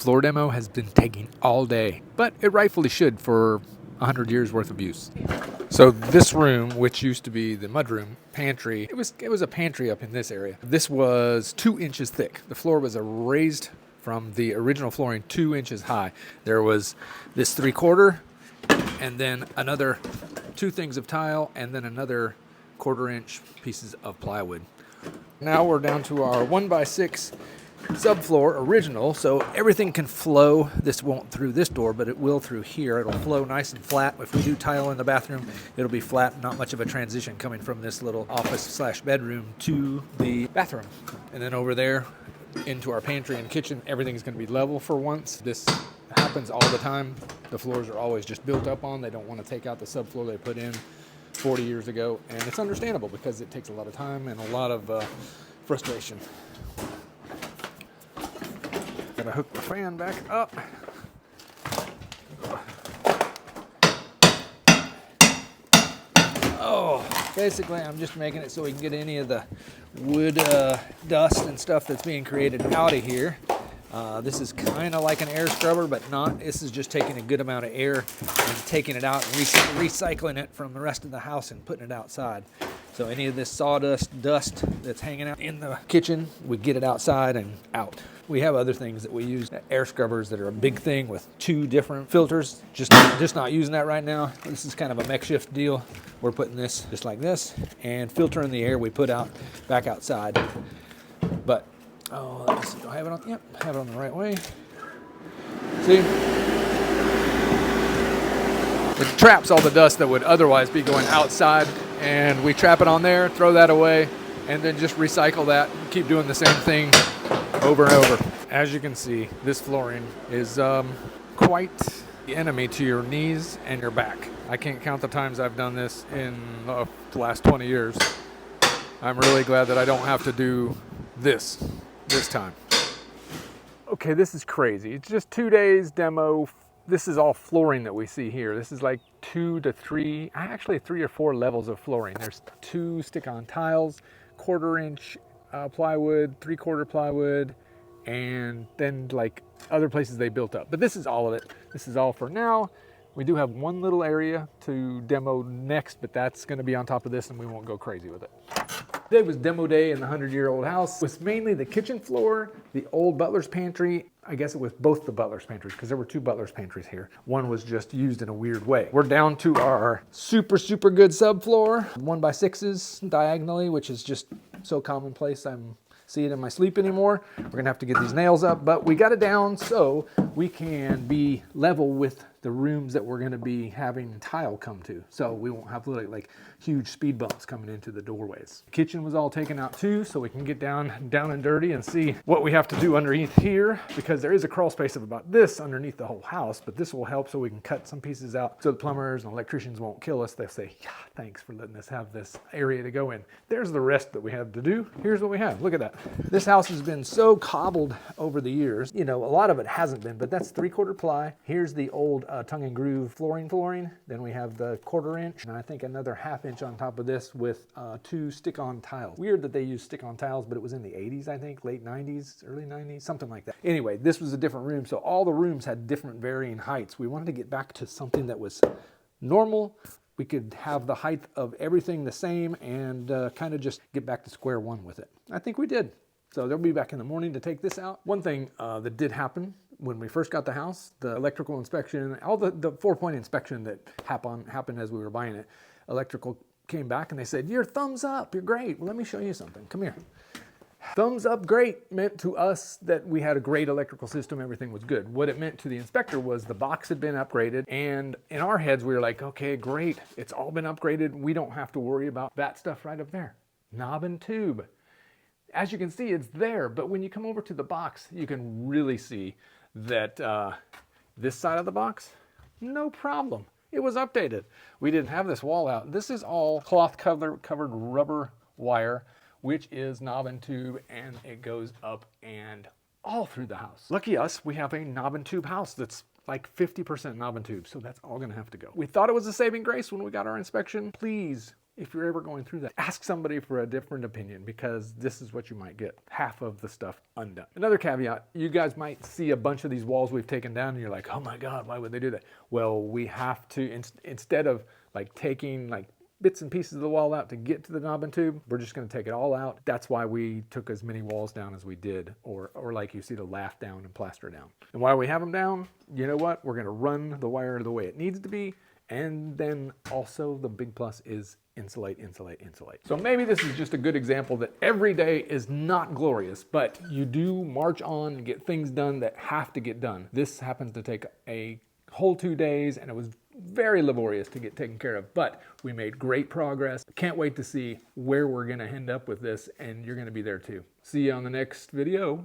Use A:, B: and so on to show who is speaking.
A: Floor demo has been taking all day, but it rightfully should for 100 years worth of use. So this room, which used to be the mudroom pantry, it was a pantry up in this area. This was 2 inches thick. The floor was raised from the original flooring 2 inches high. There was this 3/4, and then another 2 things of tile, and then another 1/4 inch pieces of plywood. Now we're down to our 1x6 subfloor original, so everything can flow. This won't through this door, but it will through here. It'll flow nice and flat. If we do tile in the bathroom, it'll be flat, not much of a transition coming from this little office/bedroom to the bathroom. And then over there into our pantry and kitchen, everything's going to be level for once. This happens all the time. The floors are always just built up on. They don't want to take out the subfloor they put in 40 years ago, and it's understandable because it takes a lot of time and a lot of frustration. Gotta hook the fan back up. Oh, basically I'm just making it so we can get any of the wood dust and stuff that's being created out of here. This is kind of like an air scrubber, but not. This is just taking a good amount of air and taking it out and recycling it from the rest of the house and putting it outside. So any of this sawdust, dust that's hanging out in the kitchen, we get it outside and out. We have other things that we use, air scrubbers that are a big thing with 2 different filters. Just not using that right now. This is kind of a makeshift deal. We're putting this just like this and filtering the air we put out back outside. But oh, let's see. Do I have it on? Yep, I have it on the right way. See? It traps all the dust that would otherwise be going outside, and we trap it on there, throw that away, and then just recycle that and keep doing the same thing over and over. As you can see, this flooring is quite the enemy to your knees and your back. I can't count the times I've done this in the last 20 years. I'm really glad that I don't have to do this time. Okay, this is crazy. It's just 2 days demo. This is all flooring that we see here. This is like 2 to 3, actually 3 or 4 levels of flooring. There's 2 stick-on tiles, 1/4 inch plywood, 3/4 plywood, and then like other places they built up. But this is all of it. This is all for now. We do have one little area to demo next, but that's going to be on top of this and we won't go crazy with it. Today was demo day in the 100-year-old house. It was mainly the kitchen floor, the old butler's pantry. I guess it was both the butler's pantries because there were 2 butler's pantries here. One was just used in a weird way. We're down to our super good subfloor, 1x6s diagonally, which is just so commonplace. I'm see it in my sleep anymore. We're gonna have to get these nails up, but we got it down so we can be level with the rooms that we're gonna be having tile come to. So we won't have like huge speed bumps coming into the doorways. The kitchen was all taken out too, so we can get down and dirty and see what we have to do underneath here, because there is a crawl space of about this underneath the whole house, but this will help so we can cut some pieces out so the plumbers and electricians won't kill us. They'll say, yeah, thanks for letting us have this area to go in. There's the rest that we have to do. Here's what we have. Look at that. This house has been so cobbled over the years. You know, a lot of it hasn't been, but that's 3/4 ply. Here's the old tongue and groove flooring. Then we have the 1/4 inch, and I think another 1/2 inch on top of this with 2 stick-on tiles. Weird that they use stick-on tiles, but it was in the 80s, I think, late 90s, early 90s, something like that. Anyway, this was a different room, so all the rooms had different varying heights. We wanted to get back to something that was normal. We could have the height of everything the same and kind of just get back to square one with it. I think we did. So they'll be back in the morning to take this out. One thing that did happen when we first got the house, the electrical inspection, all the 4-point inspection that happened as we were buying it, electrical came back and they said, "Your thumbs up, you're great." Well, let me show you something. Come here. Thumbs up great meant to us that we had a great electrical system, everything was good. What it meant to the inspector was the box had been upgraded, and in our heads we were like, okay, great, it's all been upgraded, we don't have to worry about that stuff right up there. Knob and tube. As you can see, it's there, but when you come over to the box, you can really see that this side of the box, no problem. It was updated. We didn't have this wall out. This is all cloth covered rubber wire, which is knob and tube, and it goes up and all through the house. Lucky us, we have a knob and tube house that's like 50% knob and tube, so that's all gonna have to go. We thought it was a saving grace when we got our inspection. Please if you're ever going through that, ask somebody for a different opinion, because this is what you might get: half of the stuff undone. Another caveat, you guys might see a bunch of these walls we've taken down and you're like, oh my God, why would they do that? Well, we have to, instead of like taking like bits and pieces of the wall out to get to the knob and tube, we're just going to take it all out. That's why we took as many walls down as we did, or like you see, the lath down and plaster down. And while we have them down, you know what? We're going to run the wire the way it needs to be. And then also the big plus is insulate, insulate, insulate. So maybe this is just a good example that every day is not glorious, but you do march on and get things done that have to get done. This happens to take a whole 2 days, and it was very laborious to get taken care of, but we made great progress. Can't wait to see where we're gonna end up with this, and you're gonna be there too. See you on the next video.